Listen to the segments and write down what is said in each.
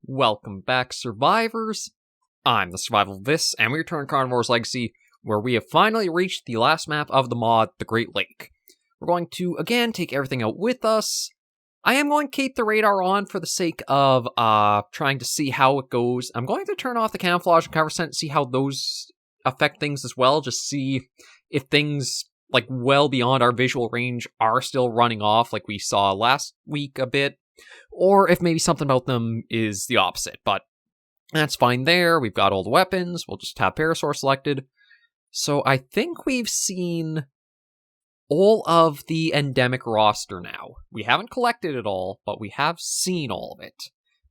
Welcome back, survivors. I'm the Survivalist, and we return to Carnivores Legacy, where we have finally reached the last map of the mod, the Great Lake. We're going to, again, take everything out with us. I am going to keep the radar on for the sake of trying to see how it goes. I'm going to turn off the camouflage and cover scent, see how those affect things as well, just see if things, like, well beyond our visual range are still running off, like we saw last week a bit. Or if maybe something about them is the opposite, but that's fine there. We've got all the weapons. We'll just have Parasaur selected. So I think we've seen all of the endemic roster now. We haven't collected it all, but we have seen all of it.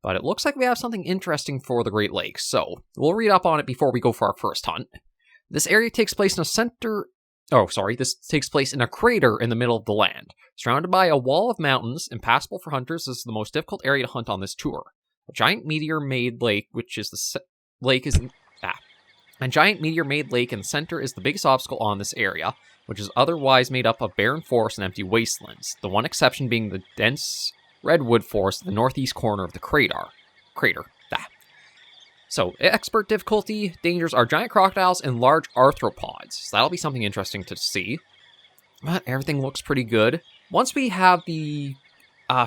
But it looks like we have something interesting for the Great Lakes, so we'll read up on it before we go for our first hunt. This area takes place in this takes place in a crater in the middle of the land. Surrounded by a wall of mountains, impassable for hunters, this is the most difficult area to hunt on this tour. A giant meteor-made lake, A giant meteor-made lake in the center is the biggest obstacle on this area, which is otherwise made up of barren forests and empty wastelands, the one exception being the dense redwood forest in the northeast corner of the crater. So, expert difficulty, dangers are giant crocodiles and large arthropods, so that'll be something interesting to see. But everything looks pretty good. Once we have the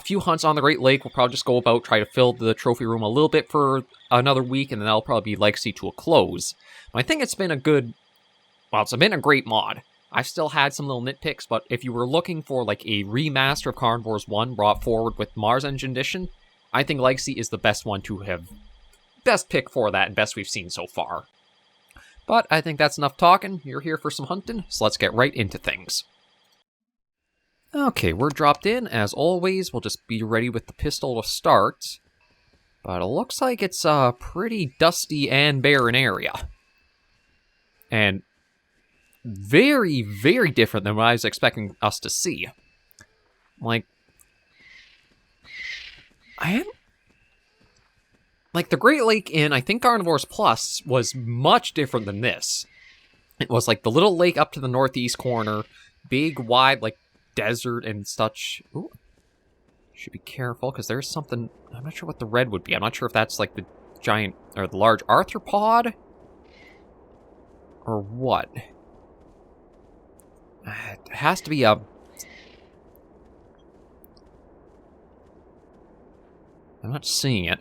few hunts on the Great Lake, we'll probably just go about, try to fill the trophy room a little bit for another week, and then that'll probably be Legacy to a close. But I think it's been it's been a great mod. I've still had some little nitpicks, but if you were looking for like a remaster of Carnivores 1 brought forward with Mars Engine Edition, I think Legacy is the best one to have. Best pick for that and best we've seen so far. But I think that's enough talking. You're here for some hunting, so let's get right into things. Okay, we're dropped in. As always, we'll just be ready with the pistol to start. But it looks like it's a pretty dusty and barren area. And very, very different than what I was expecting us to see. Like, the Great Lake in, I think, Carnivores Plus was much different than this. It was, like, the little lake up to the northeast corner, big, wide, like, desert and such. Ooh. Should be careful, because there's something, I'm not sure what the red would be. I'm not sure if that's, like, the giant, or the large arthropod? Or what? It has to be a... I'm not seeing it.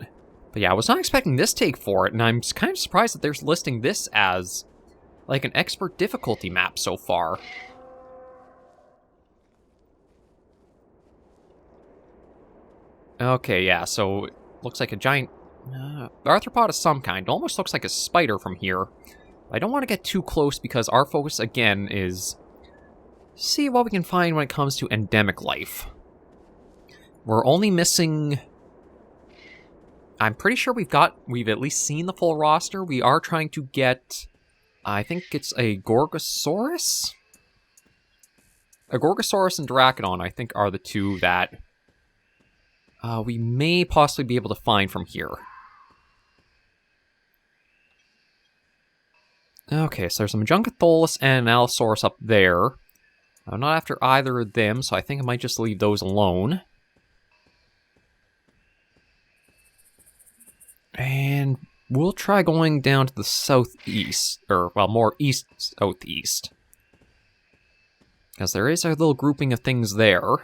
But yeah, I was not expecting this take for it, and I'm kind of surprised that they're listing this as, like, an expert difficulty map so far. Okay, yeah, so it looks like a giant arthropod of some kind. It almost looks like a spider from here. I don't want to get too close because our focus, again, is see what we can find when it comes to endemic life. We're only missing... I'm pretty sure we've at least seen the full roster. We are trying to get, I think it's a Gorgosaurus? A Gorgosaurus and Dracodon, I think, are the two that we may possibly be able to find from here. Okay, so there's a Majungatholus and an Allosaurus up there. I'm not after either of them, so I think I might just leave those alone. And we'll try going down to the southeast, or, well, more east-southeast. Because there is a little grouping of things there.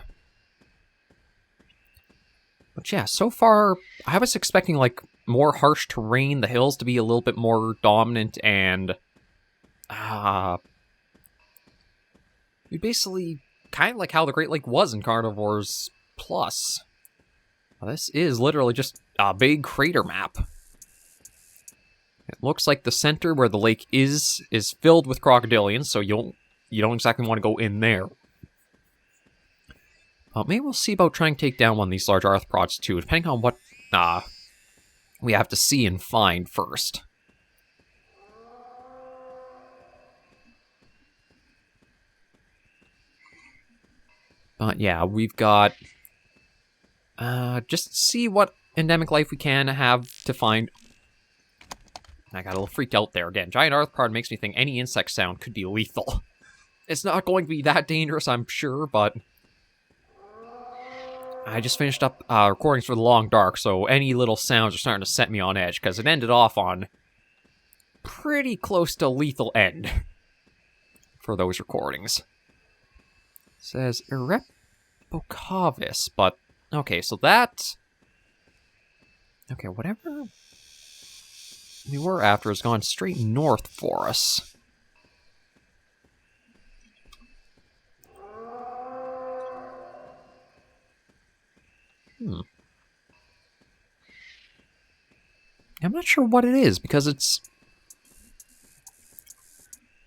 But yeah, so far, I was expecting, like, more harsh terrain, the hills to be a little bit more dominant, and... basically, kind of like how the Great Lake was in Carnivores Plus. This is literally just a big crater map. It looks like the center where the lake is filled with crocodilians, so you don't exactly want to go in there. Maybe we'll see about trying to take down one of these large arthropods too, depending on what we have to see and find first. But yeah, we've got... just see what endemic life we can have to find. I got a little freaked out there again. Giant arthropod makes me think any insect sound could be lethal. It's not going to be that dangerous, I'm sure, but I just finished up recordings for The Long Dark, so any little sounds are starting to set me on edge, because it ended off on pretty close to lethal end for those recordings. It says Erepocavis, but okay, so that... Okay, whatever we were after has gone straight north for us. I'm not sure what it is, because it's...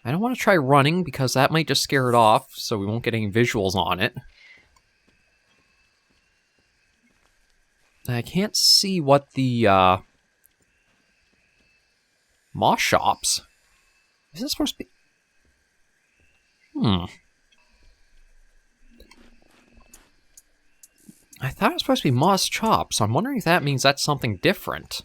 I don't want to try running, because that might just scare it off, so we won't get any visuals on it. I can't see what the, moss shops... Is this supposed to be... I thought it was supposed to be moss chops, so I'm wondering if that means that's something different.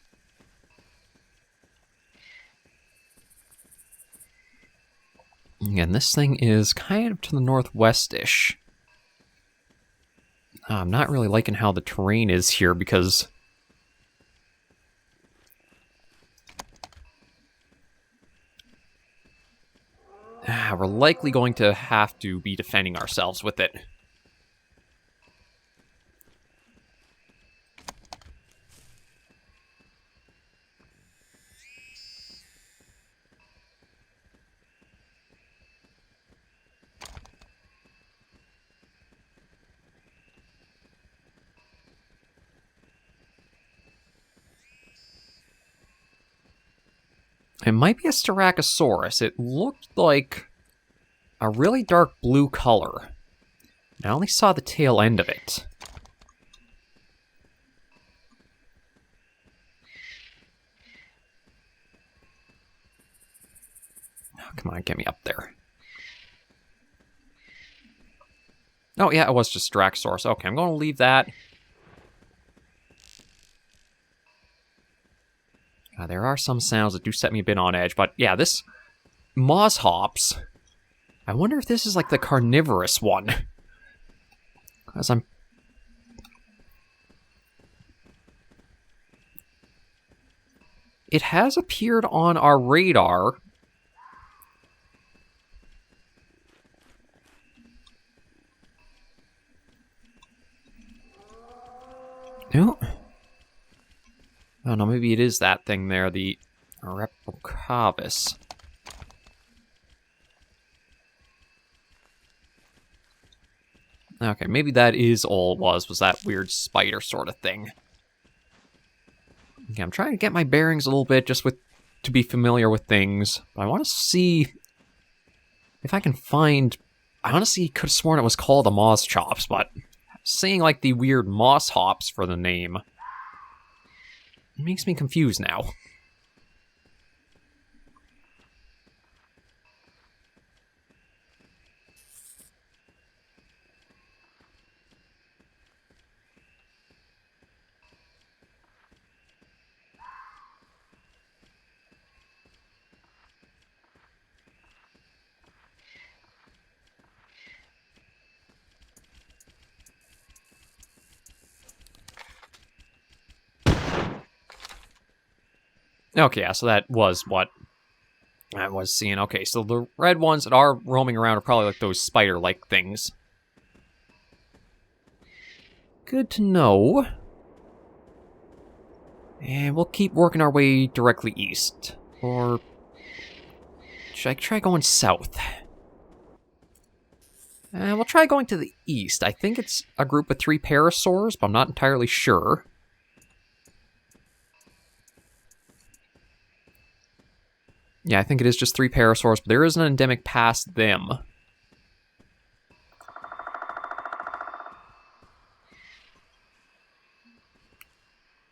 Again, this thing is kind of to the northwest-ish. I'm not really liking how the terrain is here, because... we're likely going to have to be defending ourselves with it. It might be a Styracosaurus. It looked like a really dark blue color. I only saw the tail end of it. Oh, come on, get me up there. Oh, yeah, it was just Styracosaurus. Okay, I'm going to leave that. There are some sounds that do set me a bit on edge, but yeah, this moss hops... I wonder if this is like the carnivorous one. Because I'm... It has appeared on our radar. No. Oh no, maybe it is that thing there, the Erepocavis. Okay, maybe that is all it was that weird spider sort of thing. Okay, I'm trying to get my bearings a little bit just to be familiar with things. But I want to see if I can find... I honestly could have sworn it was called a moss chops, but seeing like the weird moss hops for the name... It makes me confused now. Okay, yeah, so that was what I was seeing. Okay, so the red ones that are roaming around are probably like those spider-like things. Good to know. And we'll keep working our way directly east. Or... should I try going south? We'll try going to the east. I think it's a group of 3 parasaurs, but I'm not entirely sure. Yeah, I think it is just 3 parasaurs, but there is an endemic past them.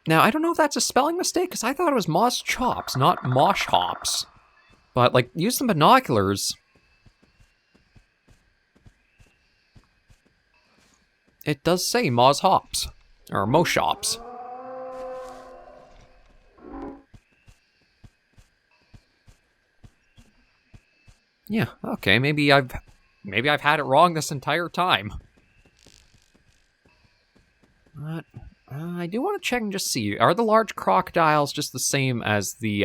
Now, I don't know if that's a spelling mistake, because I thought it was moss chops, not mosh hops. But, like, use some binoculars. It does say moss hops. Or mosh shops. Yeah, okay, maybe I've had it wrong this entire time. But I do want to check and just see, are the large crocodiles just the same as the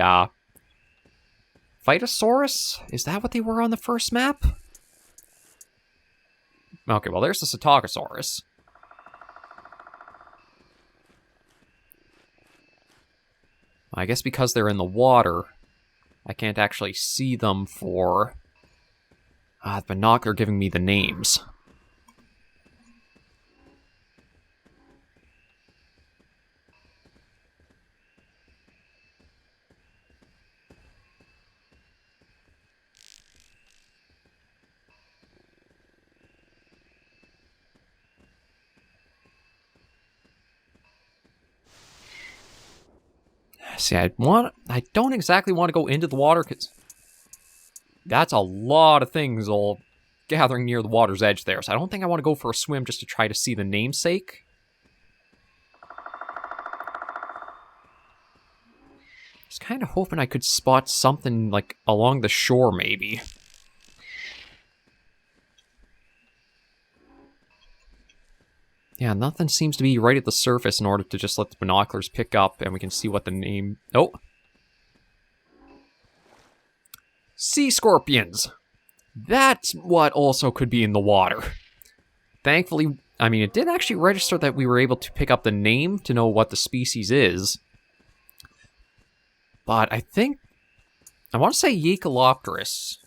Phytosaurus? Is that what they were on the first map? Okay, well there's the Psittacosaurus. I guess because they're in the water, I can't actually see them for the binocular giving me the names. See, I don't exactly want to go into the water because that's a lot of things all gathering near the water's edge there. So I don't think I want to go for a swim just to try to see the namesake. Just kind of hoping I could spot something like along the shore maybe. Yeah, nothing seems to be right at the surface in order to just let the binoculars pick up and we can see what the name... Oh! Sea scorpions! That's what also could be in the water. Thankfully, I mean, it did actually register that we were able to pick up the name to know what the species is. But I think... I want to say Eucalyptus.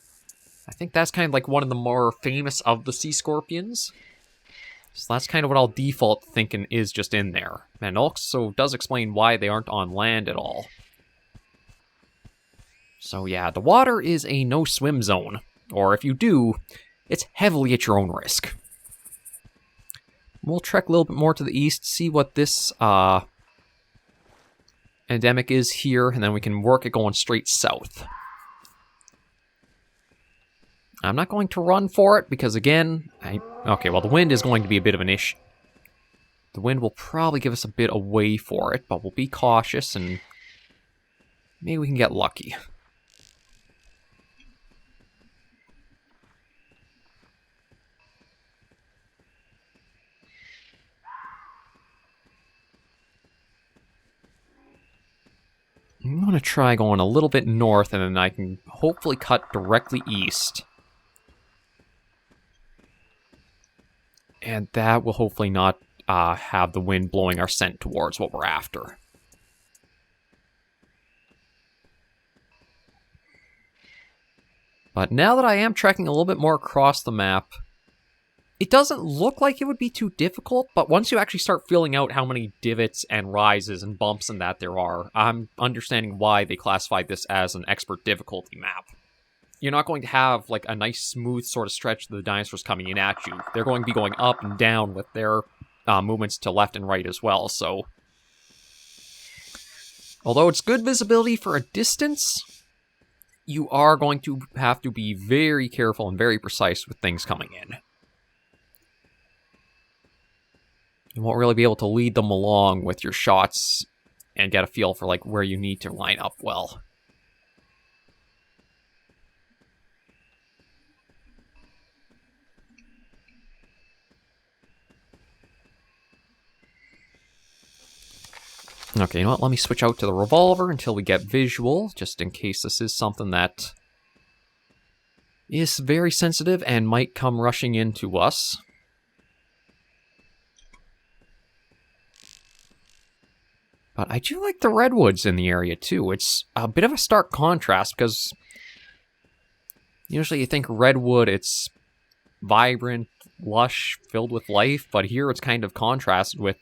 I think that's kind of like one of the more famous of the sea scorpions. So that's kind of what I'll default thinking is just in there. And also does explain why they aren't on land at all. So yeah, the water is a no-swim zone. Or if you do, it's heavily at your own risk. We'll trek a little bit more to the east, see what this endemic is here, and then we can work it going straight south. I'm not going to run for it, because again, okay, well the wind is going to be a bit of an issue. The wind will probably give us a bit away for it, but we'll be cautious, and maybe we can get lucky. I'm going to try going a little bit north, and then I can hopefully cut directly east. And that will hopefully not have the wind blowing our scent towards what we're after. But now that I am trekking a little bit more across the map, it doesn't look like it would be too difficult, but once you actually start filling out how many divots and rises and bumps and that there are, I'm understanding why they classified this as an expert difficulty map. You're not going to have like a nice smooth sort of stretch of the dinosaurs coming in at you. They're going to be going up and down with their movements to left and right as well, so... Although it's good visibility for a distance, you are going to have to be very careful and very precise with things coming in. You won't really be able to lead them along with your shots and get a feel for like where you need to line up well. Okay, you know what? Let me switch out to the revolver until we get visual, just in case this is something that is very sensitive and might come rushing into us. But I do like the redwoods in the area, too. It's a bit of a stark contrast, because usually you think redwood, it's vibrant, lush, filled with life, but here it's kind of contrasted with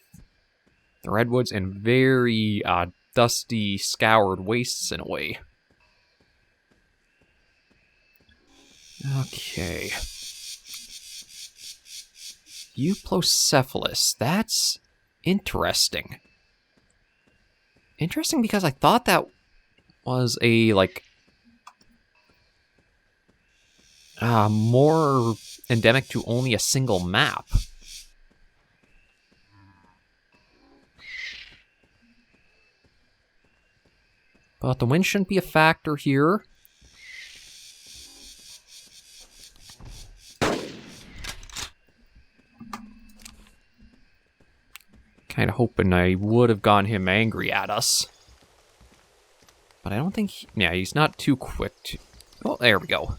the redwoods and very dusty, scoured wastes in a way. Okay. Euplocephalus. That's interesting. Interesting because I thought that was a, like, more endemic to only a single map. But the wind shouldn't be a factor here. Kind of hoping I would have gotten him angry at us. But I don't think... yeah, he's not too quick to... oh, there we go.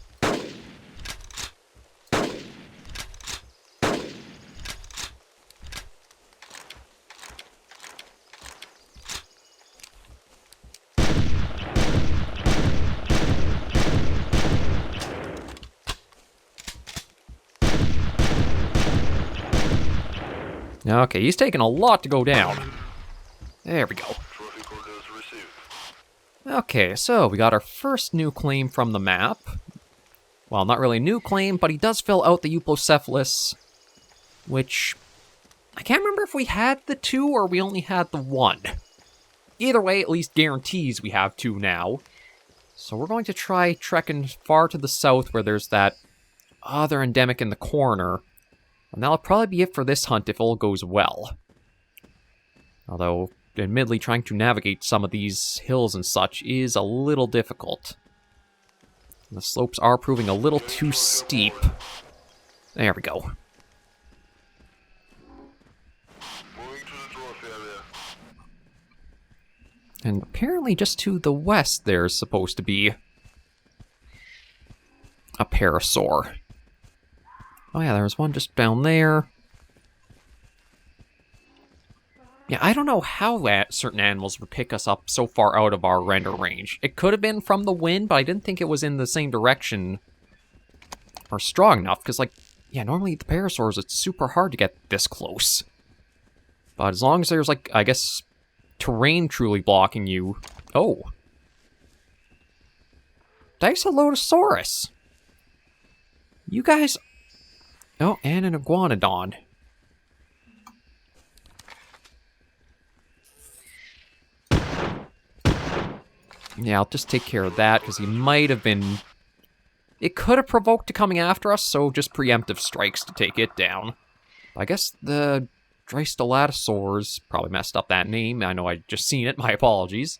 Okay, he's taking a lot to go down. There we go. Okay, so we got our first new claim from the map. Well, not really a new claim, but he does fill out the Euplocephalus, which... I can't remember if we had the 2 or we only had the 1. Either way, at least guarantees we have 2 now. So we're going to try trekking far to the south where there's that other endemic in the corner. And that'll probably be it for this hunt if all goes well. Although, admittedly, trying to navigate some of these hills and such is a little difficult. The slopes are proving a little too steep. There we go. And apparently just to the west there's supposed to be a parasaur. Oh yeah, there's one just down there. Yeah, I don't know how certain animals would pick us up so far out of our render range. It could have been from the wind, but I didn't think it was in the same direction or strong enough, because, like, yeah, normally the parasaurs, it's super hard to get this close. But as long as there's, like, I guess, terrain truly blocking you... oh. Dicelotosaurus! You guys... oh, and an iguanodon. Yeah, I'll just take care of that, because he might have been... it could have provoked to coming after us, so just preemptive strikes to take it down. I guess the Dristolatosaurs probably messed up that name. I know I just seen it, my apologies.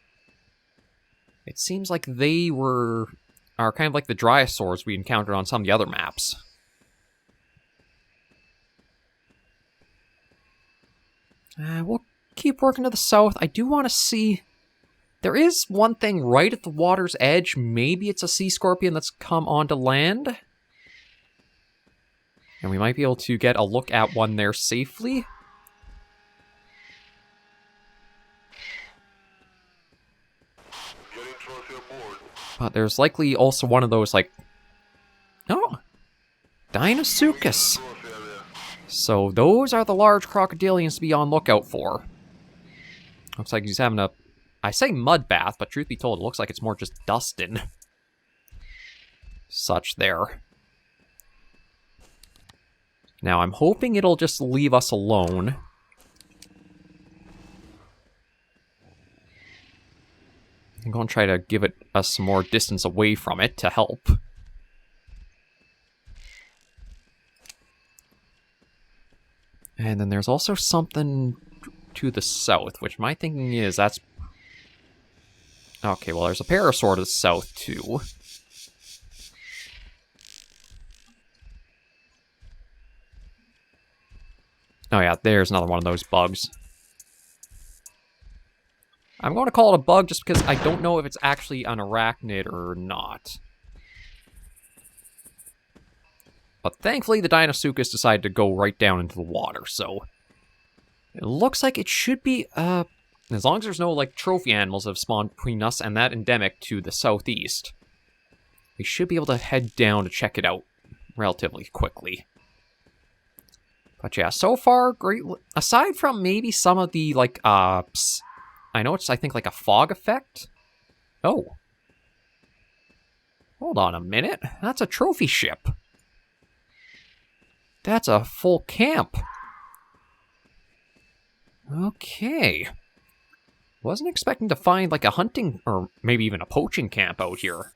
It seems like they are kind of like the Dryosaurs we encountered on some of the other maps. We'll keep working to the south. I do want to see... there is one thing right at the water's edge. Maybe it's a sea scorpion that's come onto land. And we might be able to get a look at one there safely. But there's likely also one of those, like... oh! Deinosuchus! So those are the large crocodilians to be on lookout for. Looks like he's having a... I say mud bath, but truth be told, it looks like it's more just dusting. Such there. Now, I'm hoping it'll just leave us alone. I'm going to try to give us some more distance away from it to help. And then there's also something to the south, which my thinking is that's... okay, well, there's a parasaur to the south, too. Oh yeah, there's another one of those bugs. I'm going to call it a bug just because I don't know if it's actually an arachnid or not. But thankfully, the Deinosuchus decided to go right down into the water, so... it looks like it should be, as long as there's no, like, trophy animals that have spawned between us and that endemic to the southeast, we should be able to head down to check it out relatively quickly. But yeah, so far, great. Aside from maybe some of the, like, I know it's, I think, like a fog effect. Oh. Hold on a minute. That's a trophy ship. That's a full camp. Okay. Wasn't expecting to find, like, a hunting, or maybe even a poaching camp out here.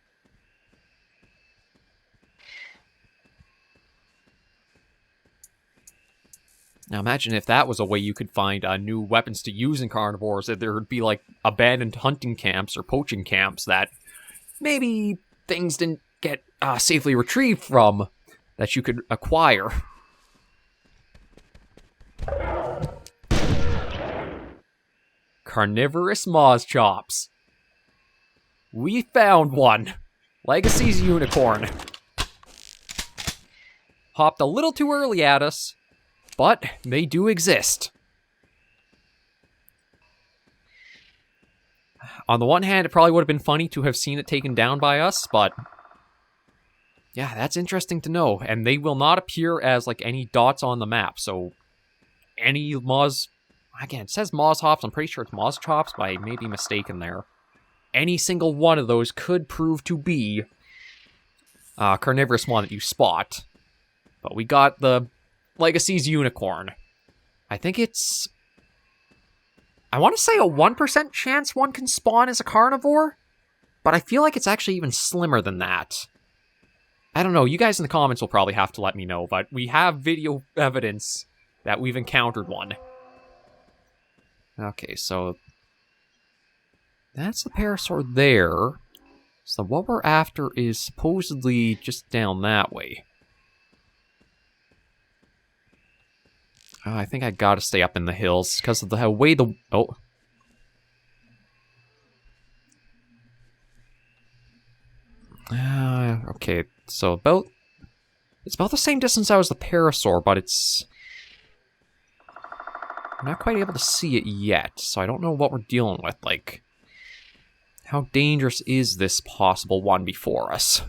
Now imagine if that was a way you could find new weapons to use in carnivores, that there would be, like, abandoned hunting camps or poaching camps that maybe things didn't get safely retrieved from, that you could acquire. Carnivorous Mozchops. We found one. Legacy's unicorn. Hopped a little too early at us, but they do exist. On the one hand, it probably would have been funny to have seen it taken down by us, but yeah, that's interesting to know. And they will not appear as like any dots on the map, so any Moz... Again, it says Mozhops, I'm pretty sure it's Mozchops, but I may be mistaken there. Any single one of those could prove to be a carnivorous one that you spot. But we got the Legacy's unicorn. I think it's... I want to say a 1% chance one can spawn as a carnivore, but I feel like it's actually even slimmer than that. I don't know, you guys in the comments will probably have to let me know, but we have video evidence that we've encountered one. Okay, so that's the parasaur there. So what we're after is supposedly just down that way. I think I gotta stay up in the hills because of the way the... Oh. Okay, so about... It's about the same distance as the parasaur, but it's... I'm not quite able to see it yet, so I don't know what we're dealing with. Like, how dangerous is this possible one before us?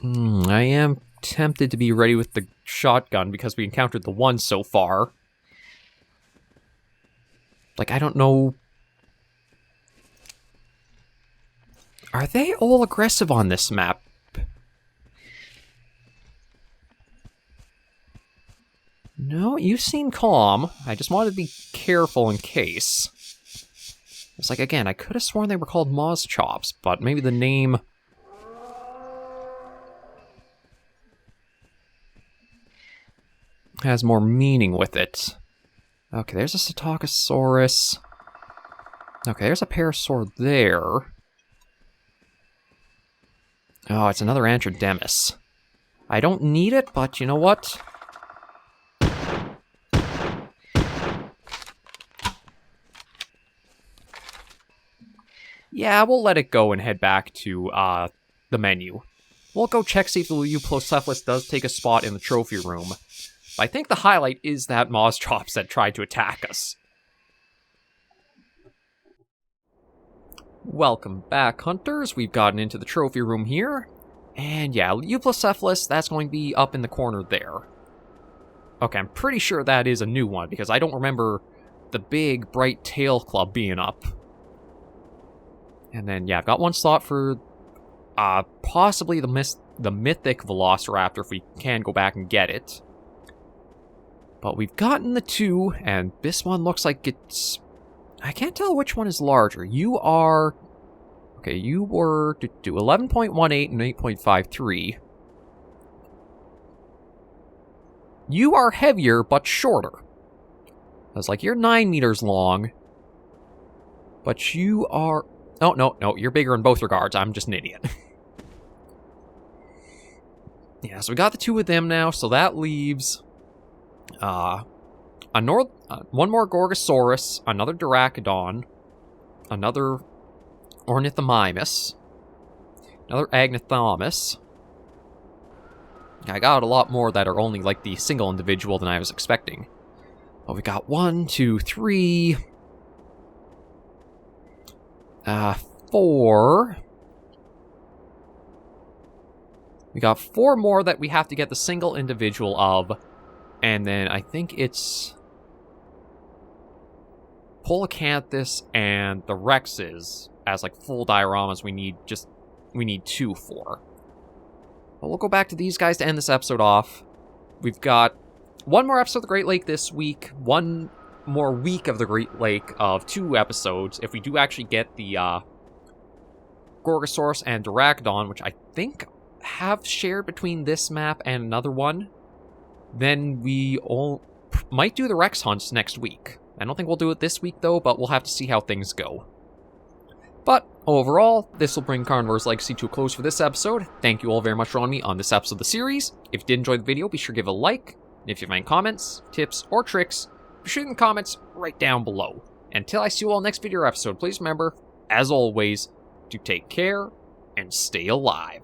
I am tempted to be ready with the shotgun because we encountered the one so far. Like, I don't know... Are they all aggressive on this map? No, you seem calm. I just wanted to be careful in case. It's like, again, I could have sworn they were called Mozchops, but maybe the name... has more meaning with it. Okay, there's a Psittacosaurus. Okay, there's a parasaur there. Oh, it's another Antrodemus. I don't need it, but you know what? Yeah, we'll let it go and head back to the menu. We'll go check see if the Euplocephalus does take a spot in the trophy room. But I think the highlight is that Mozchops that tried to attack us. Welcome back, hunters. We've gotten into the trophy room here. And yeah, Euplocephalus, that's going to be up in the corner there. Okay, I'm pretty sure that is a new one, because I don't remember the big, bright tail club being up. And then, yeah, I've got one slot for possibly the mythic Velociraptor, if we can go back and get it. But we've gotten the two, and this one looks like it's... I can't tell which one is larger. You are... Okay, you were 11.18 and 8.53. You are heavier, but shorter. I was like, you're 9 meters long. But you are... Oh, no, you're bigger in both regards. I'm just an idiot. Yeah, so we got the two of them now, so that leaves... one more Gorgosaurus, another Doracodon, another Ornithomimus, another Agnathomus. I got a lot more that are only like the single individual than I was expecting. But we got 1, 2, 3... 4... We got 4 more that we have to get the single individual of. And then I think it's Polacanthus and the Rexes as like full dioramas we need 2 for. But we'll go back to these guys to end this episode off. We've got one more episode of the Great Lake this week, one more week of the Great Lake of 2 episodes. If we do actually get the Gorgosaurus and Doracodon, which I think have shared between this map and another one, then we all might do the Rex hunts next week. I don't think we'll do it this week, though, but we'll have to see how things go. But overall, this will bring Carnivores Legacy to a close for this episode. Thank you all very much for joining me on this episode of the series. If you did enjoy the video, be sure to give it a like. And if you have any comments, tips, or tricks, be sure in the comments right down below. Until I see you all next video or episode, please remember, as always, to take care and stay alive.